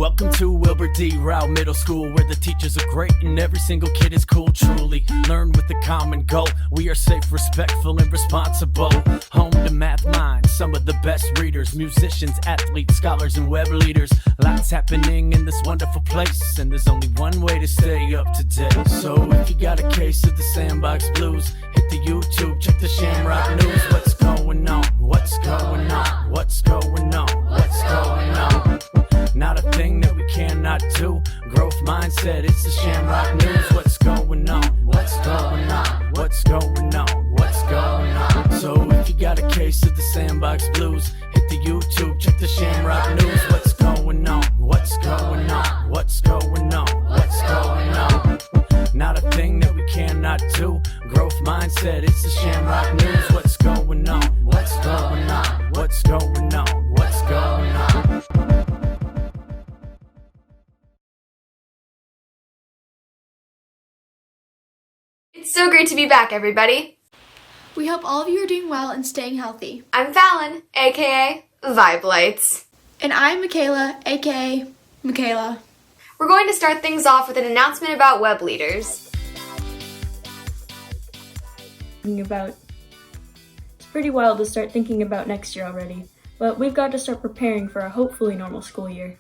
Welcome to Wilbur D. Rowe Middle School, where the teachers are great and every single kid is cool. Truly learn with a common goal. We are safe, respectful, and responsible. Home to math minds, some of the best readers, musicians, athletes, scholars, and web leaders. Lots happening in this wonderful place, and there's only one way to stay up to date. So if you got a case of the Sandbox Blues, hit the YouTube, check the Shamrock News. What's going on? What's going on? What's going on? What's going on? Not a thing that we cannot do. Growth mindset, it's the Shamrock News. What's going on? What's going on? What's going on? What's going on? So if you got a case of the Sandbox Blues, hit the YouTube, check the Shamrock News. What's going on? What's going on? What's going on? What's going on? Not a thing that we cannot do. Growth mindset, it's the Shamrock News. What's going on? What's going on? What's going on? What's going on? It's so great to be back, everybody. We hope all of you are doing well and staying healthy. I'm Fallon, aka Vibe Lights. And I'm Michaela, aka Michaela. We're going to start things off with an announcement about web leaders. It's pretty wild to start thinking about next year already, but we've got to start preparing for a hopefully normal school year.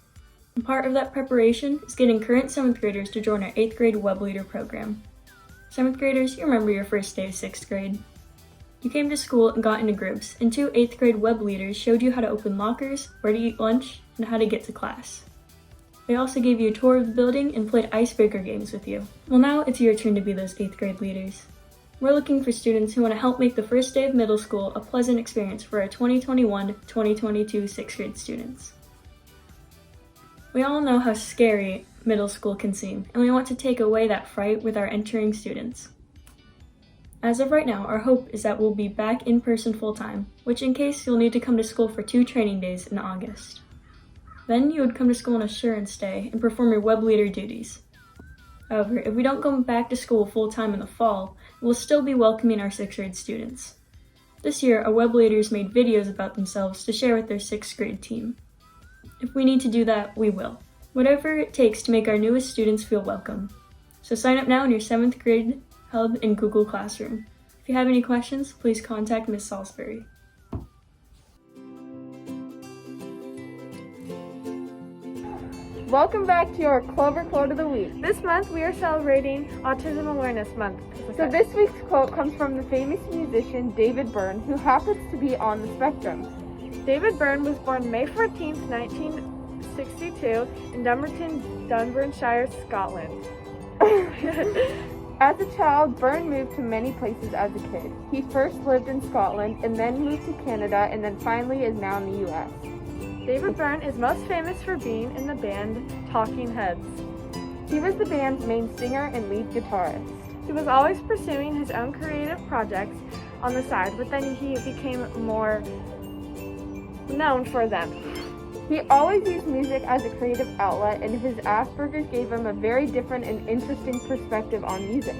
And part of that preparation is getting current 7th graders to join our 8th grade web leader program. 7th graders, you remember your first day of 6th grade. You came to school and got into groups, and 2 8th grade web leaders showed you how to open lockers, where to eat lunch, and how to get to class. They also gave you a tour of the building and played icebreaker games with you. Well, now it's your turn to be those 8th grade leaders. We're looking for students who want to help make the first day of middle school a pleasant experience for our 2021-2022 6th grade students. We all know how scary middle school can seem, and we want to take away that fright with our entering students. As of right now, our hope is that we'll be back in person full-time, which in case you'll need to come to school for 2 training days in August. Then you would come to school on assurance day and perform your web leader duties. However, if we don't go back to school full-time in the fall, we'll still be welcoming our 6th grade students. This year, our web leaders made videos about themselves to share with their 6th grade team. If we need to do that, we will. Whatever it takes to make our newest students feel welcome. So sign up now in your 7th grade hub in Google Classroom. If you have any questions, please contact Ms. Salisbury. Welcome back to your Clover Quote of the Week. This month we are celebrating Autism Awareness Month. So this week's quote comes from the famous musician David Byrne, who happens to be on the spectrum. David Byrne was born May 14th, 1962 in Dumbarton, Dunbartonshire, Scotland. As a child, Byrne moved to many places as a kid. He first lived in Scotland and then moved to Canada and then finally is now in the US. David Byrne is most famous for being in the band Talking Heads. He was the band's main singer and lead guitarist. He was always pursuing his own creative projects on the side, but then he became more known for them. He always used music as a creative outlet, and his Asperger's gave him a very different and interesting perspective on music.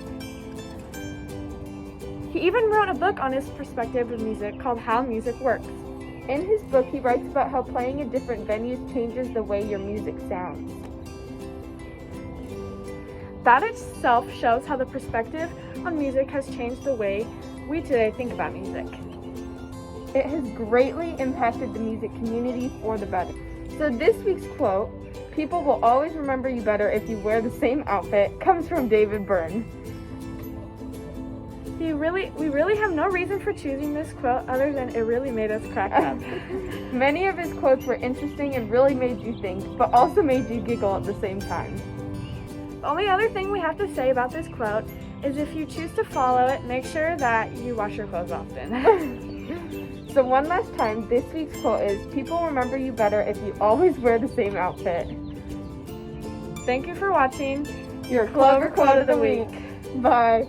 He even wrote a book on his perspective of music called How Music Works. In his book, he writes about how playing in different venues changes the way your music sounds. That itself shows how the perspective on music has changed the way we today think about music. It has greatly impacted the music community for the better. So this week's quote, "People will always remember you better if you wear the same outfit," comes from David Byrne. We really have no reason for choosing this quote other than it really made us crack up. Many of his quotes were interesting and really made you think, but also made you giggle at the same time. The only other thing we have to say about this quote is if you choose to follow it, make sure that you wash your clothes often. So one last time, this week's quote is, "People remember you better if you always wear the same outfit." Thank you for watching Your Clover Quote of the Week. Bye.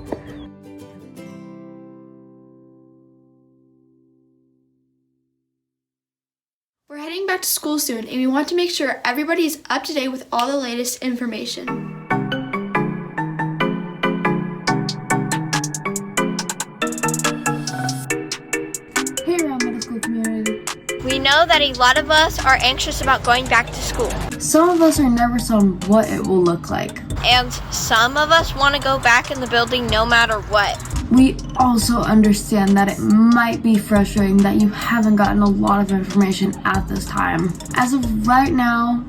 We're heading back to school soon, and we want to make sure everybody is up to date with all the latest information. Hey, Rowe Middle School community. We know that a lot of us are anxious about going back to school. Some of us are nervous on what it will look like. And some of us want to go back in the building no matter what. We also understand that it might be frustrating that you haven't gotten a lot of information at this time. As of right now,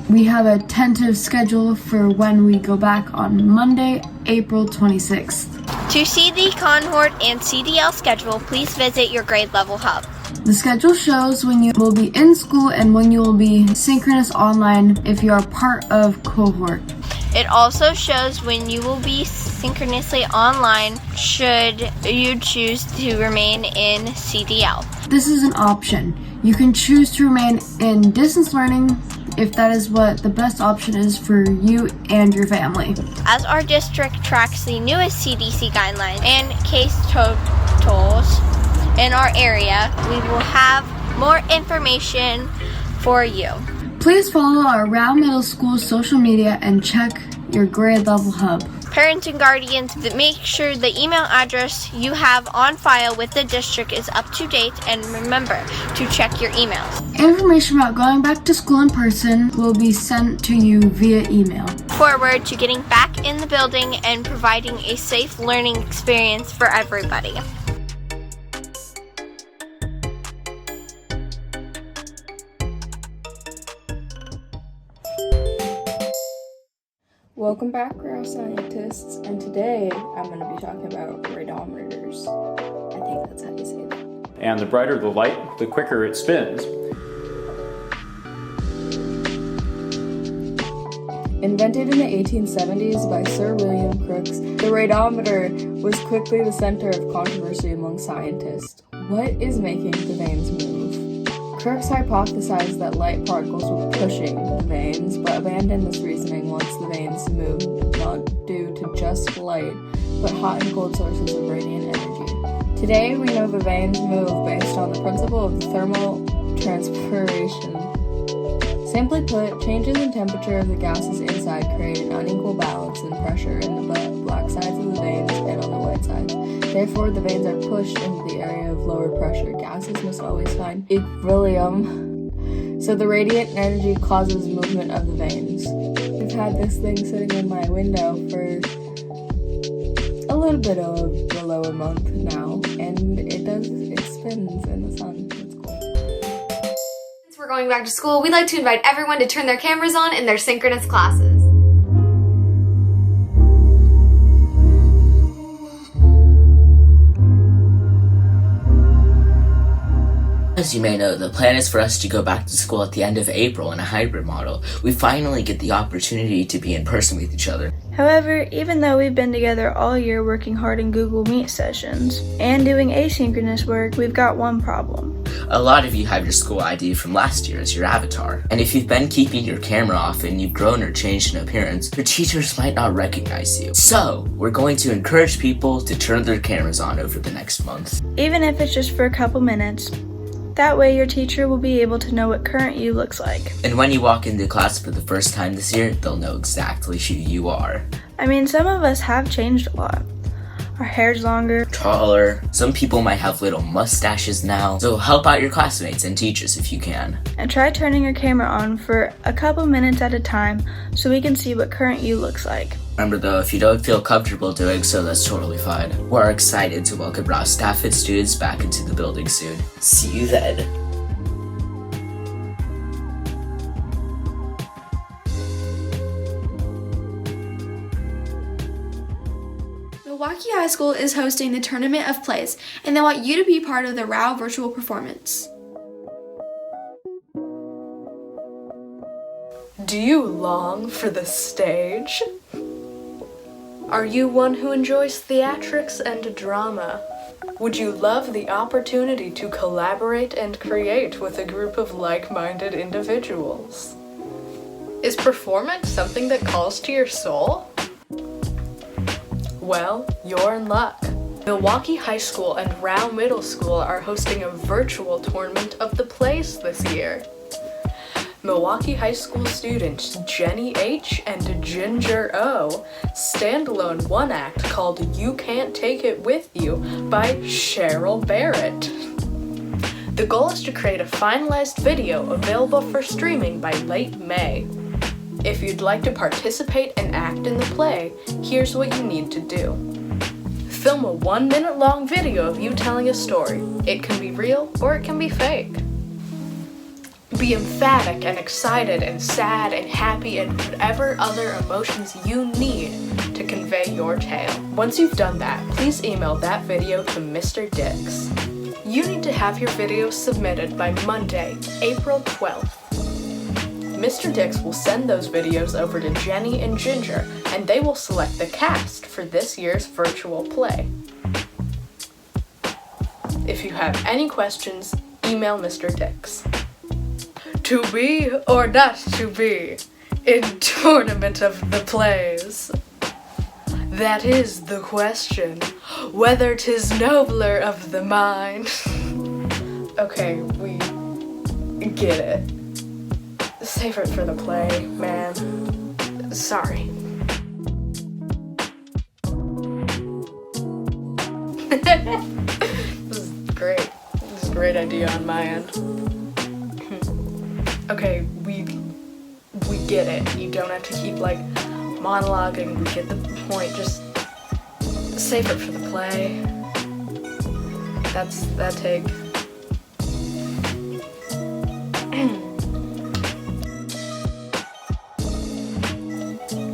we have a tentative schedule for when we go back on Monday, April 26th. To see the cohort and CDL schedule, please visit your grade level hub. The schedule shows when you will be in school and when you will be synchronous online if you are part of cohort. It also shows when you will be synchronously online should you choose to remain in CDL. This is an option. You can choose to remain in distance learning if that is what the best option is for you and your family. As our district tracks the newest CDC guidelines and case totals in our area, we will have more information for you. Please follow our Rowe Middle School social media and check your grade level hub. Parents and guardians, make sure the email address you have on file with the district is up to date, and remember to check your emails. Information about going back to school in person will be sent to you via email. Forward to getting back in the building and providing a safe learning experience for everybody. Welcome back, Rowe Scientists, and today I'm going to be talking about radometers. I think that's how you say that. And the brighter the light, the quicker it spins. Invented in the 1870s by Sir William Crookes, the radometer was quickly the center of controversy among scientists. What is making the vanes move? Crookes hypothesized that light particles were pushing the vanes, but abandoned this reasoning once the vanes moved, not due to just light, but hot and cold sources of radiant energy. Today, we know the vanes move based on the principle of thermal transpiration. Simply put, changes in temperature of the gases inside create an unequal balance in pressure in the black sides of the vanes and on the white sides. Therefore, the vanes are pushed into the area of lower pressure. Gases must always find equilibrium, so the radiant energy causes movement of the vanes. I've had this thing sitting in my window for a little bit of below a month now, and it spins in the sun. It's cool. Since we're going back to school, we'd like to invite everyone to turn their cameras on in their synchronous classes. As you may know, the plan is for us to go back to school at the end of April in a hybrid model. We finally get the opportunity to be in person with each other. However, even though we've been together all year working hard in Google Meet sessions and doing asynchronous work, we've got one problem. A lot of you have your school ID from last year as your avatar. And if you've been keeping your camera off and you've grown or changed in appearance, your teachers might not recognize you. So, we're going to encourage people to turn their cameras on over the next month. Even if it's just for a couple minutes. That way your teacher will be able to know what current you looks like. And when you walk into class for the first time this year, they'll know exactly who you are. I mean, some of us have changed a lot. Our hair's longer, taller, some people might have little mustaches now. So help out your classmates and teachers if you can. And try turning your camera on for a couple minutes at a time so we can see what current you looks like. Remember though, if you don't feel comfortable doing so, that's totally fine. We're excited to welcome Rowe staff and students back into the building soon. See you then. Milwaukee High School is hosting the Tournament of Plays, and they want you to be part of the Rowe virtual performance. Do you long for the stage? Are you one who enjoys theatrics and drama? Would you love the opportunity to collaborate and create with a group of like-minded individuals? Is performance something that calls to your soul? Well, you're in luck. Milwaukee High School and Rowe Middle School are hosting a virtual tournament of the plays this year. Milwaukee High School students Jenny H. and Ginger O. standalone one act called You Can't Take It With You by Cheryl Barrett. The goal is to create a finalized video available for streaming by late May. If you'd like to participate and act in the play, here's what you need to do. Film a 1-minute long video of you telling a story. It can be real or it can be fake. Be emphatic and excited and sad and happy and whatever other emotions you need to convey your tale. Once you've done that, please email that video to Mr. Dix. You need to have your video submitted by Monday, April 12th. Mr. Dix will send those videos over to Jenny and Ginger, and they will select the cast for this year's virtual play. If you have any questions, email Mr. Dix. To be or not to be in Tournament of the Plays? That is the question, whether 'tis nobler of the mind. Okay, we get it. Save it for the play, man. Sorry. This is great. This is a great idea on my end. Okay, we get it. You don't have to keep monologuing. We get the point. Just save it for the play. That's that take.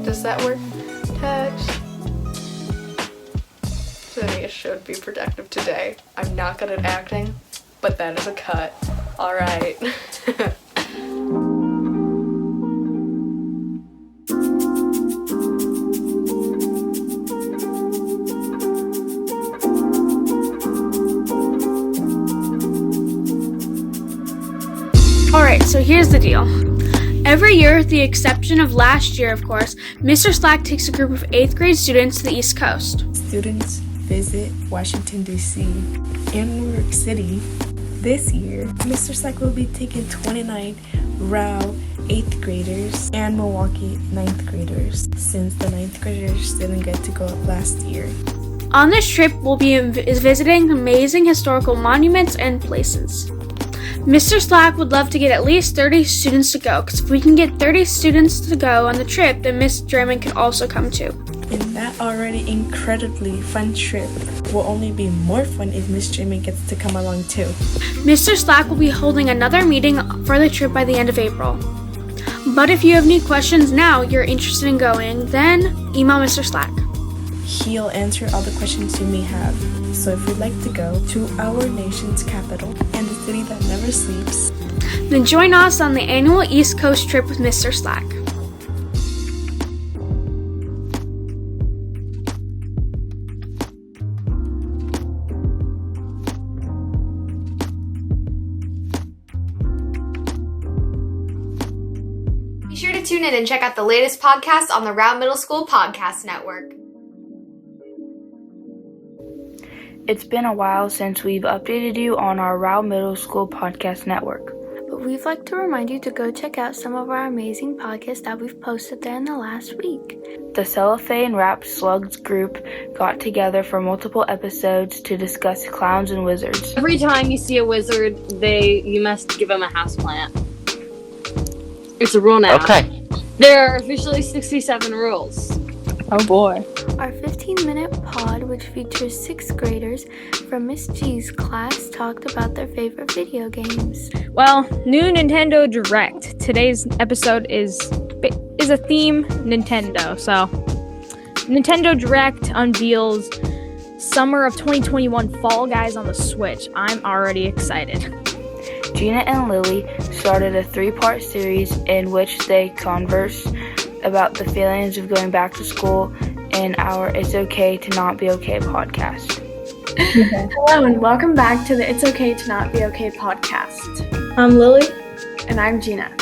Does that work? Text. Zennia should be productive today. I'm not good at acting, but that is a cut. Alright. Alright, so here's the deal. Every year, with the exception of last year, of course, Mr. Slack takes a group of 8th grade students to the East Coast. Students visit Washington, D.C. and New York City. This year, Mr. Slack will be taking 29 Rowe 8th graders and Milwaukee 9th graders, since the 9th graders didn't get to go last year. On this trip, we'll be visiting amazing historical monuments and places. Mr. Slack would love to get at least 30 students to go, because if we can get 30 students to go on the trip, then Miss Drummond can also come too. And that already incredibly fun trip will only be more fun if Miss Drummond gets to come along too. Mr. Slack will be holding another meeting for the trip by the end of April. But if you have any questions now you're interested in going, then email Mr. Slack. He'll answer all the questions you may have. So if you'd like to go to our nation's capital and the city that never sleeps, then join us on the annual East Coast trip with Mr. Slack. Be sure to tune in and check out the latest podcast on the Rowe Middle School Podcast Network. It's been a while since we've updated you on our Rowe Middle School Podcast Network. But we'd like to remind you to go check out some of our amazing podcasts that we've posted there in the last week. The Cellophane Rap Slugs group got together for multiple episodes to discuss clowns and wizards. Every time you see a wizard, you must give them a houseplant. It's a rule now. Okay. There are officially 67 rules. Oh boy. Our 15-minute pod, which features 6th graders from Miss G's class, talked about their favorite video games. Well, new Nintendo Direct. Today's episode is a theme Nintendo. So, Nintendo Direct unveils summer of 2021 Fall Guys on the Switch. I'm already excited. Gina and Lily started a 3-part series in which they converse about the feelings of going back to school in our It's Okay to Not Be Okay podcast. Hello and welcome back to the It's Okay to Not Be Okay podcast. I'm Lily. And I'm Gina.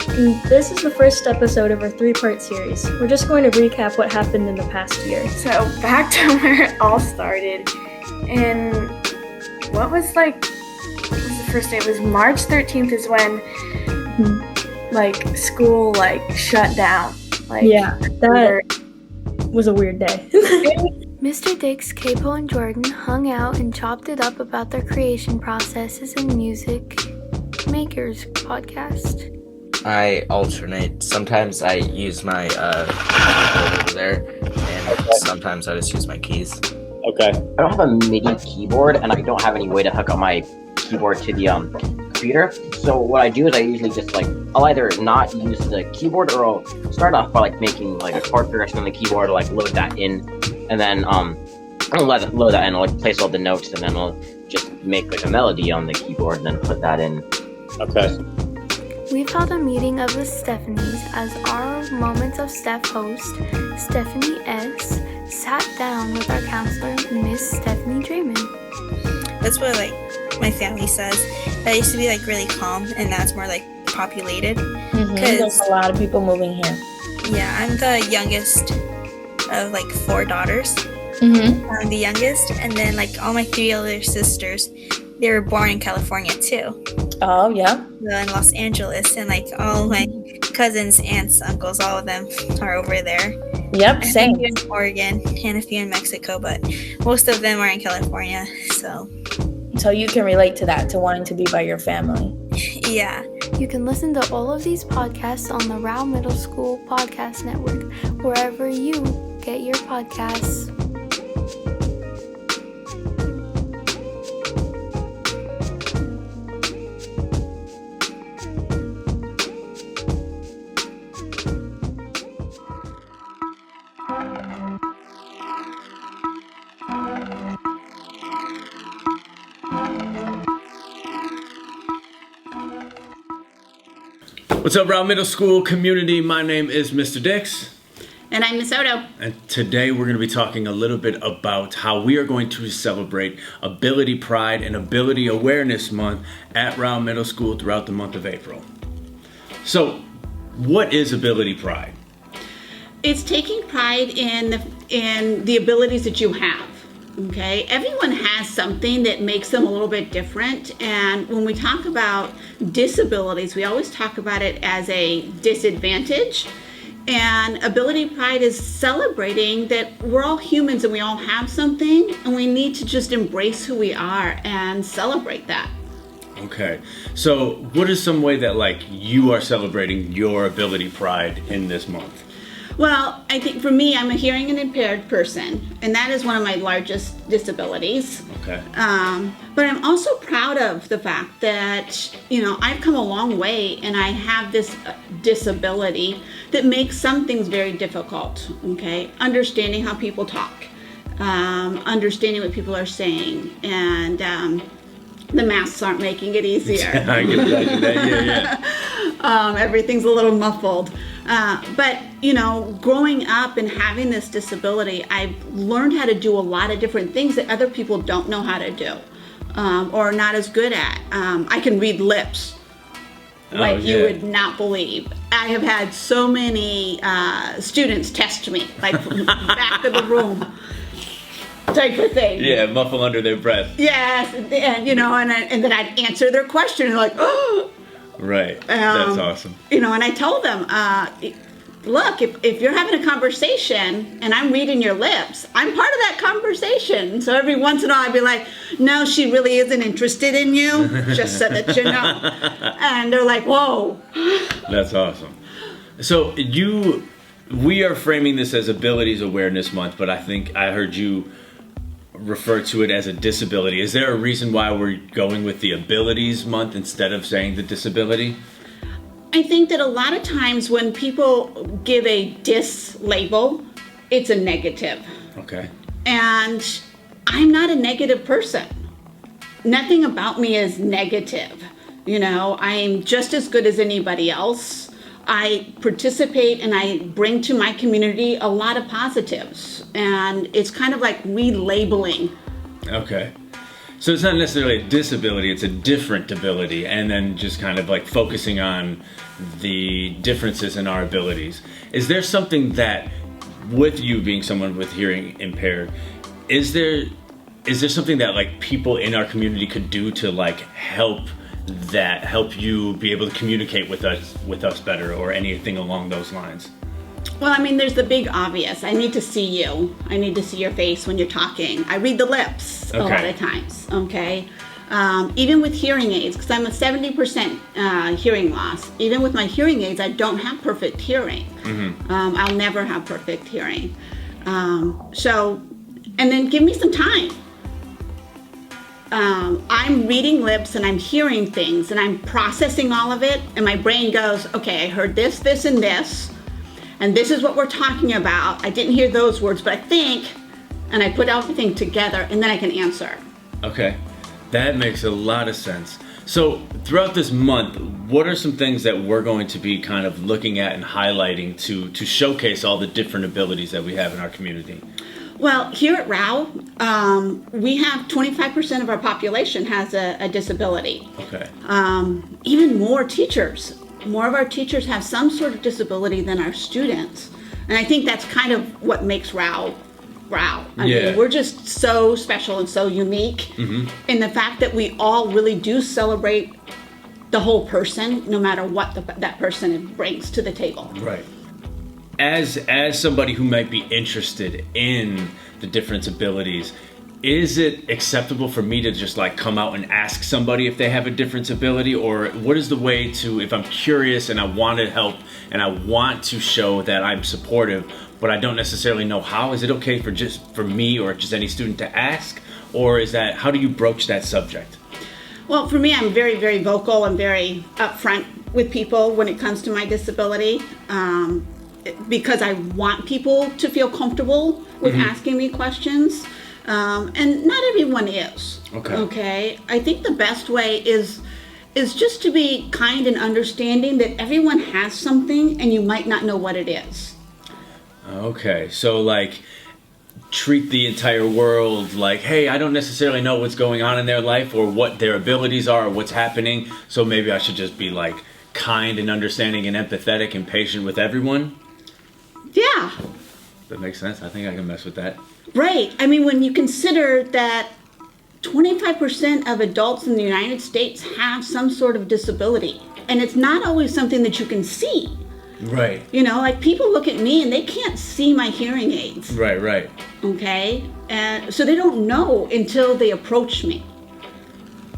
And this is the first episode of our 3-part series. We're just going to recap what happened in the past year. So back to where it all started. And what was the first day? It was March 13th is when school shut down. Yeah, that was a weird day. Mr. Dix, Capo, and Jordan hung out and chopped it up about their creation processes in Music Makers podcast. I alternate. Sometimes I use my keyboard over there, and sometimes I just use my keys. Okay. I don't have a MIDI keyboard, and I don't have any way to hook up my keyboard to the computer. So what I do is I usually just I'll either not use the keyboard, or I'll start off by making a chord progression on the keyboard, load that in, and then I'll load that in. I'll place all the notes, and then I'll just make a melody on the keyboard, and then put that in. Okay. We've held a meeting of the Stephanies as our Moments of Steph host, Stephanie S., sat down with our counselor, Miss Stephanie Draymond. That's what my family says. That used to be really calm, and now it's more populated. There's a lot of people moving here. Yeah, I'm the youngest of 4 daughters. I'm the youngest, and then all my 3 older sisters, they were born in California too. Oh, yeah. Well, in Los Angeles, and all my cousins, aunts, uncles, all of them are over there. Yep, same. A few in Oregon and a few in Mexico, but most of them are in California, so. So you can relate to that, to wanting to be by your family. Yeah. You can listen to all of these podcasts on the Rowe Middle School Podcast Network, wherever you get your podcasts. What's up, Rowe Middle School community? My name is Mr. Dix. And I'm Miss Odo. And today we're going to be talking a little bit about how we are going to celebrate Ability Pride and Ability Awareness Month at Rowe Middle School throughout the month of April. So, what is Ability Pride? It's taking pride in the abilities that you have. Okay, everyone has something that makes them a little bit different, and when we talk about disabilities, we always talk about it as a disadvantage. And Ability Pride is celebrating that we're all humans and we all have something, and we need to just embrace who we are and celebrate that. Okay, so what is some way that you are celebrating your Ability Pride in this month? Well, I think for me, I'm a hearing and impaired person, and that is one of my largest disabilities. Okay. But I'm also proud of the fact that, I've come a long way, and I have this disability that makes some things very difficult, okay? Understanding how people talk, understanding what people are saying, and the masks aren't making it easier. I can imagine that, yeah. Everything's a little muffled. But, growing up and having this disability, I've learned how to do a lot of different things that other people don't know how to do, or are not as good at. I can read lips you would not believe. I have had so many students test me, from the back of the room. Type of thing. Yeah, muffle under their breath. Yes, and then I'd answer their question and oh. Right, that's awesome. And I told them, look, if you're having a conversation and I'm reading your lips, I'm part of that conversation. So every once in a while I'd be like, no, she really isn't interested in you, just so that you know. And they're like, whoa. That's awesome. So we are framing this as Abilities Awareness Month, but I think I heard you refer to it as a disability. Is there a reason why we're going with the Abilities Month instead of saying the disability? I think that a lot of times when people give a dis label, it's a negative. Okay. And I'm not a negative person. Nothing about me is negative. I'm just as good as anybody else. I participate and I bring to my community a lot of positives, and it's kind of like relabeling. Okay. So it's not necessarily a disability, it's a different ability, and then just kind of focusing on the differences in our abilities. Is there something that, with you being someone with hearing impaired, is there something that people in our community could do to help you be able to communicate with us better, or anything along those lines? Well, I mean, there's the big obvious. I need to see you. I need to see your face when you're talking. I read the lips a lot of times, okay? Even with hearing aids, because I'm a 70% hearing loss. Even with my hearing aids, I don't have perfect hearing. I'll never have perfect hearing. And then give me some time. I'm reading lips and I'm hearing things and I'm processing all of it, and my brain goes, okay, I heard this, this, and this, and this is what we're talking about. I didn't hear those words, but I think, and I put everything together, and then I can answer. Okay, that makes a lot of sense. So throughout this month, what are some things that we're going to be kind of looking at and highlighting to showcase all the different abilities that we have in our community? Well, here at Rowe, we have 25% of our population has a disability. Okay. Even more teachers. More of our teachers have some sort of disability than our students. And I think that's kind of what makes Rowe. I mean, we're just so special and so unique in the fact that we all really do celebrate the whole person, no matter what that person brings to the table. Right. As somebody who might be interested in the different abilities, is it acceptable for me to just like come out and ask somebody if they have a different ability, or what is the way to, if I'm curious and I want to help and I want to show that I'm supportive, but I don't necessarily know how, is it okay for me or just any student to ask, or is that, how do you broach that subject? Well, for me, I'm very, very vocal and very upfront with people when it comes to my disability. Because I want people to feel comfortable with asking me questions. And not everyone is. Okay. I think the best way is just to be kind and understanding that everyone has something and you might not know what it is. Okay. So like treat the entire world like, hey, I don't necessarily know what's going on in their life or what their abilities are or what's happening. So maybe I should just be like kind and understanding and empathetic and patient with everyone. Yeah. That makes sense. I think I can mess with that. Right. I mean, when you consider that 25% of adults in the United States have some sort of disability, and it's not always something that you can see. Right. You know, like people look at me and they can't see my hearing aids. Right. Okay. And so they don't know until they approach me.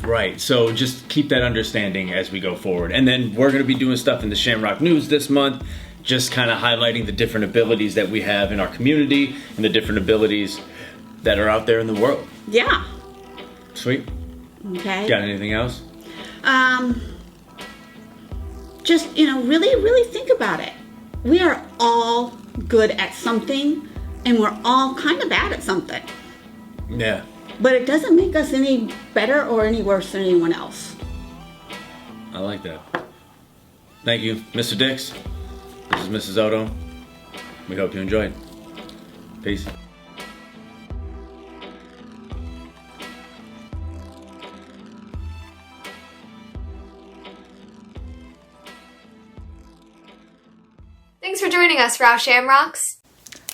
Right, so just keep that understanding as we go forward. And then we're going to be doing stuff in the Shamrock News this month, just kind of highlighting the different abilities that we have in our community and the different abilities that are out there in the world. Yeah. Sweet. Okay. Got anything else? Just, really, really think about it. We are all good at something, and we're all kind of bad at something. Yeah. But it doesn't make us any better or any worse than anyone else. I like that. Thank you, Mr. Dix. This is Mrs. Odo. We hope you enjoyed. Peace. Thanks for joining us, Rowe Shamrocks.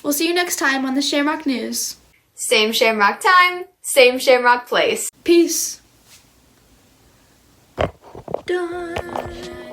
We'll see you next time on the Shamrock News. Same Shamrock time, same Shamrock place. Peace. Done.